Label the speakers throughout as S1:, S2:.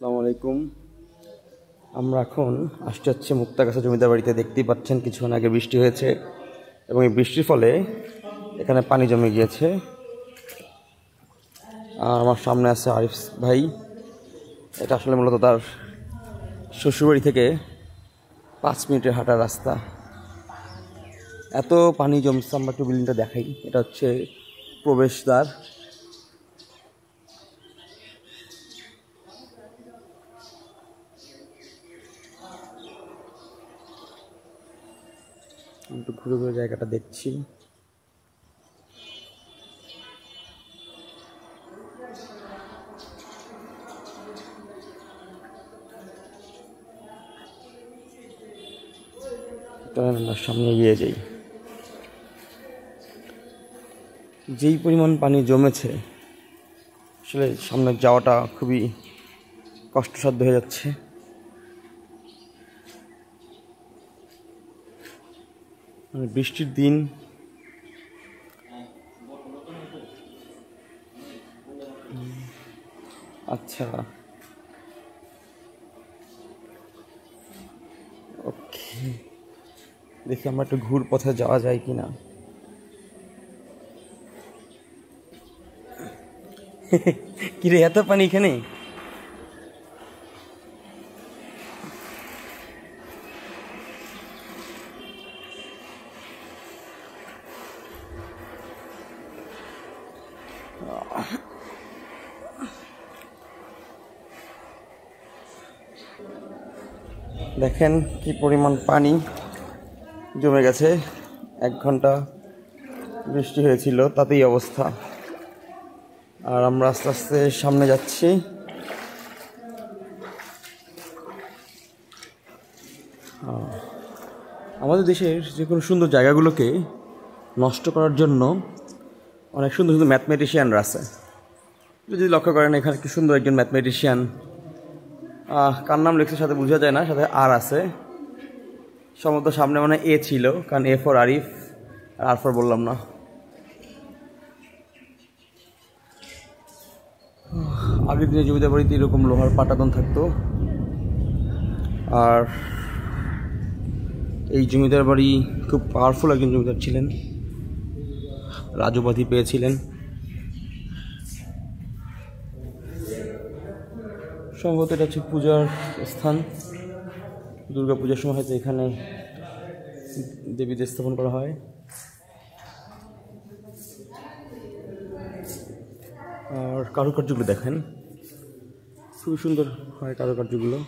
S1: আসসালামু আলাইকুম। আমরা এখন আসতে হচ্ছে মুক্তাগাছা জমিদার বাড়িতে। দেখতেই পাচ্ছেন কিছুক্ষণ আগে বৃষ্টি হয়েছে এবং এই বৃষ্টির ফলে এখানে পানি জমে গিয়েছে। আর আমার সামনে আছে আরিফ ভাই। এটা আসলে মূলত তার শ্বশুরবাড়ি থেকে 5 মিনিটের হাঁটার রাস্তা। এত পানি জমছে। আমরা একটু বিল্ডিংটা দেখাই। এটা হচ্ছে প্রবেশদ্বার। একটু ঘুরে ঘুরে জায়গাটা দেখছি। আমরা সামনে এগিয়ে যাই। যেই পরিমাণ পানি জমেছে আসলে সামনে যাওয়াটা খুবই কষ্টসাধ্য হয়ে যাচ্ছে। বৃষ্টির দিন আচ্ছা ওকে, দেখি আমরা একটু ঘুর পথে যাওয়া যায় কিনা। কিরে এত পানি এখানে? দেখেন কি পরিমাণ পানি জমে গেছে। 1 ঘন্টা বৃষ্টি হয়েছিল, তাতেই অবস্থা। আর আমরা আস্তে আস্তে সামনে যাচ্ছি। আমাদের দেশের যে কোনো সুন্দর জায়গাগুলোকে নষ্ট করার জন্য অনেক সুন্দর সুন্দর ম্যাথমেটিশিয়ানরা আছে। যদি লক্ষ্য করেন এখানে কি সুন্দর একজন ম্যাথমেটিশিয়ান, কার নাম লিখছে সাথে বোঝা যায় না, সাথে আর আছে সম্ভবত। সামনে মানে এ ছিল, কারণ A for Arif, R for বললাম না। আগের দিনে জমিদার বাড়িতে এরকম লোহার পাটাতন থাকতো। আর এই জমিদার বাড়ি খুব পাওয়ারফুল একজন জমিদার ছিলেন, রাজউপাধি পেয়েছিলেন। সম্ভবত এটা হচ্ছে পূজার স্থান। দুর্গা পূজার সময় হয়তো এখানে দেবীদের স্থাপন করা হয়। আর কারুকার্যগুলো দেখেন, খুবই সুন্দর হয় কারুকার্যগুলো।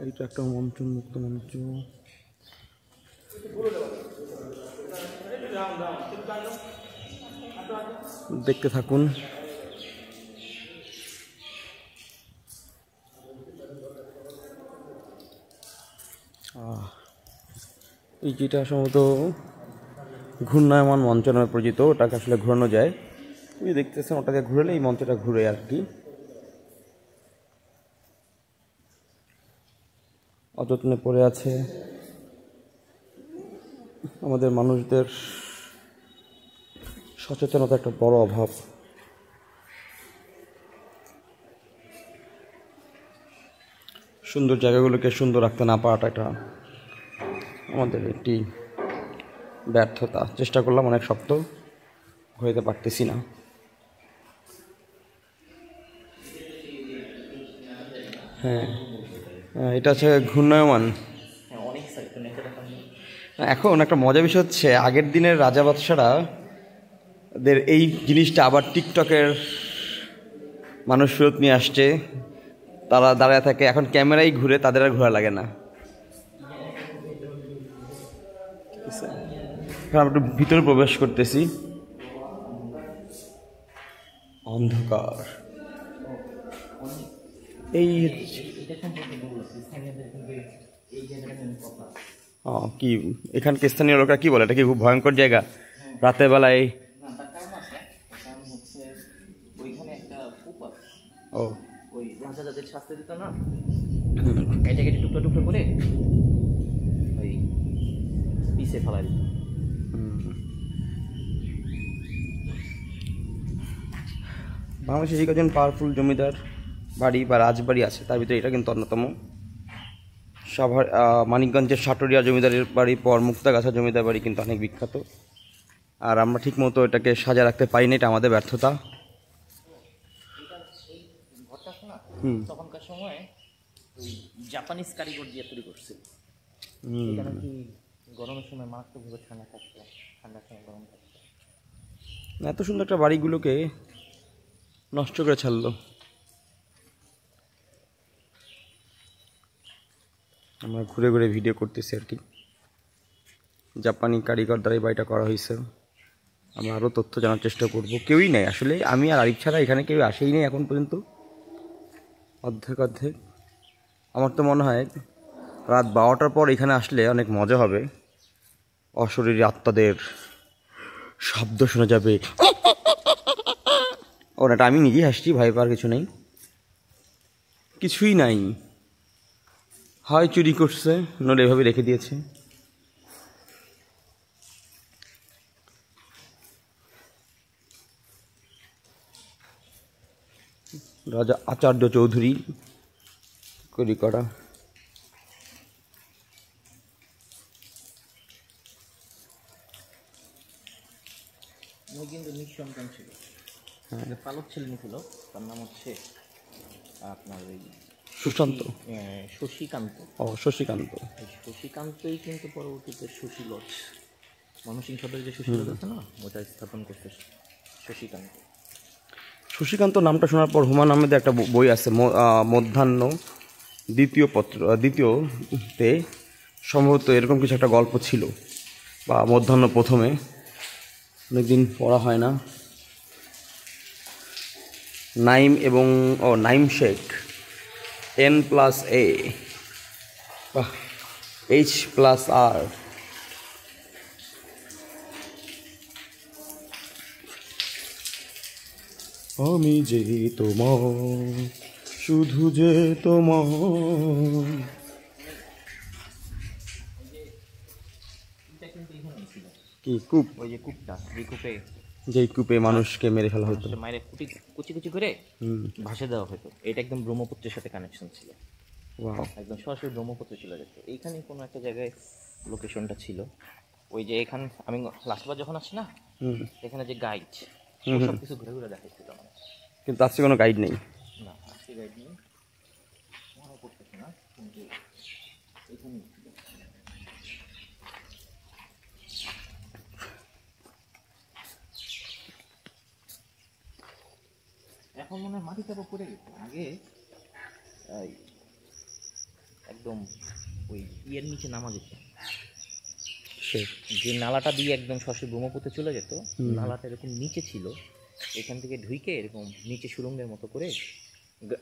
S1: এইটা একটা মঞ্চ, মুক্ত মঞ্চ। দেখতে থাকুন। এই যেটা সম্ভবত ঘূর্ণায়মান মঞ্চ নামে পরিচিত, ওটাকে আসলে ঘোরানো যায়। তুমি দেখতেছেন ওটাকে ঘুরলে এই মঞ্চটা ঘুরে আর কি। অযত্নে পড়ে আছে। আমাদের মানুষদের সচেতনতা একটা বড় অভাব। সুন্দর জায়গাগুলোকে সুন্দর রাখতে না পারাটা এটা আমাদের একটি ব্যর্থতা। চেষ্টা করলাম অনেক শক্ত, হইতে পারতেছি না। হ্যাঁ, এটা হচ্ছে ঘূর্ণায়মান। এখন একটা মজার বিষয় হচ্ছে, আগের দিনের রাজা বাদশারা দের এই জিনিসটা আবার টিকটকের মানুষ ফেরত নিয়ে আসছে। তারা দাঁড়ায় থাকে, এখন ক্যামেরাই ঘুরে, তাদের আর ঘোরা লাগে না। এখন আমরা একটু ভিতরে প্রবেশ করতেছি। অন্ধকার। এই কি এখানকার স্থানীয় লোকরা কি বলে, এটা কি খুব ভয়ঙ্কর জায়গা রাতের বেলায়? ও ওই রাজা যাদের শাস্তি দিত না, কেটে কেটে টুকরো টুকরো করে ওই
S2: বেছে ফেলাই দিত।
S1: বাংলাদেশে যে কজন পাওয়ারফুল জমিদার বাড়ি বা রাজবাড়ি আছে তার ভিতরে এটা কিন্তু অন্যতম। সাভার মানিকগঞ্জের সাটুরিয়া জমিদারের বাড়ি পর মুক্তাগাছা জমিদার বাড়ি কিন্তু অনেক বিখ্যাত। আর আমরা ঠিক মতো এটাকে সাজা রাখতে পারিনি, এটা আমাদের ব্যর্থতা।
S2: তখনকার সময় ওই জাপানিজ কারিগর দিয়ে তৈরি করছে। এখানে কি গরমের সময় মারাত্মকভাবে ঠান্ডা থাকতো, ঠান্ডার সময় গরম থাকতো।
S1: এত সুন্দর একটা বাড়িগুলোকে নষ্ট করে ছাড়লো। আমরা ঘুরে ঘুরে ভিডিও করতেছি আর কি। জাপানি কারিগর দ্বারা এই বাড়িটা করা হয়েছে। আমরা আরও তথ্য জানার চেষ্টা করব। কেউই নাই আসলে, আমি আর আরিফ ছাড়া এখানে কেউ আসেই নেই এখন পর্যন্ত। অর্ধেক আমার তো মনে হয় রাত 12টার পর এখানে আসলে অনেক মজা হবে। অশরীরী আত্মাদের শব্দ শোনা যাবে। ওটা আমি নিজেই হাসছি, ভয় পাওয়ার কিছু নেই, কিছুই নাই। হয় চুরি করছে, নইলে এভাবে রেখে দিয়েছে। রাজা আচার্য চৌধুরী তৈরি করা।
S2: উনি কিন্তু নিঃসন্তান ছিল। পালক ছেলে ছিল, তার নাম হচ্ছে আপনার ওই
S1: সুশান্ত,
S2: শশীকান্ত।
S1: শশীকান্ত।
S2: শশীকান্তই কিন্তু পরবর্তীতে শশী লজ, ময়মনসিংহ সদরে যে শশী লজ আছে না, ওটা স্থাপন করতে শশীকান্ত।
S1: শশীকান্ত নামটা শোনার পর হুমায়ুন আহমেদের একটা বই আছে মধ্যাহ্ন দ্বিতীয়তে সম্ভবত এরকম কিছু একটা গল্প ছিল, বা মধ্যাহ্ন প্রথমে, অনেকদিন পড়া হয় না। নাইম এবং নাইম শেখ N+A বা H+R। আমি যে তোমার, শুধু যে তোমার। কি কূপ?
S2: ওই যে কূপটা,
S1: যেই কূপে মানুষকে মেরে ফেলা হতো,
S2: মায়ের কুচি কুচি করে ভাসে দেওয়া হতো। এটা একদম ব্রহ্মপুত্রের সাথে কানেকশন ছিল। একদম সরাসরি ব্রহ্মপুত্রে চলে যেত। এইখানে কোনো একটা জায়গায় লোকেশনটা ছিল। ওই যে এখানে আমি লাস্টবার যখন আসছি না, এখানে যে গাইড সব কিছু ঘুরে ঘুরে দেখাচ্ছিল আমার,
S1: কিন্তু আজকে কোনো গাইড নেই।
S2: না, আজকে গাইড নেই, মনে করতেছে না, কিন্তু এখানে এখন মনে হয় মাটি চাপা পড়ে গেছে। আগে একদম ওই ইয়ের নিচে নামা যেত, যে নালাটা দিয়ে একদম সরাসরি ব্রহ্মপুত্রে চলে যেত, নালাটা এরকম নিচে ছিল। এখান থেকে ঢুকে এরকম নিচে সুরঙ্গের মতো করে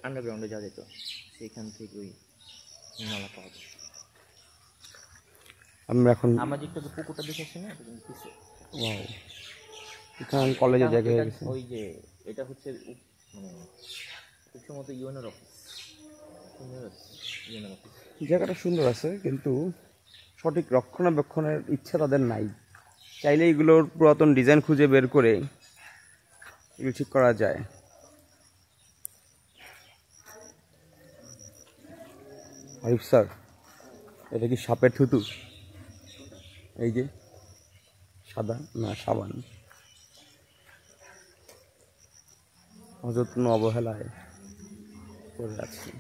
S2: আন্ডারগ্রাউন্ডে যাওয়া যেত। সেখান থেকে ওই নালা পাওয়া যায়। আমরা যে একটু পুকুরটা দেখেছি না, এটা কিন্তু
S1: কলেজের জায়গায়
S2: ওই যে এটা হচ্ছে মানে খুব সম্ভবত ইউএনএর অফিস।
S1: জায়গাটা সুন্দর আছে, কিন্তু সঠিক রক্ষণাবেক্ষণের ইচ্ছা তাদের নাই। চাইলে এগুলোর পুরাতন ডিজাইন খুঁজে বের করে এগুলো ঠিক করা যায়। আরিফ স্যার, এটা কি সাপের থুতু? এই যে সাদা, না সাবান, অযত্ন অবহেলায় করে রাখছি।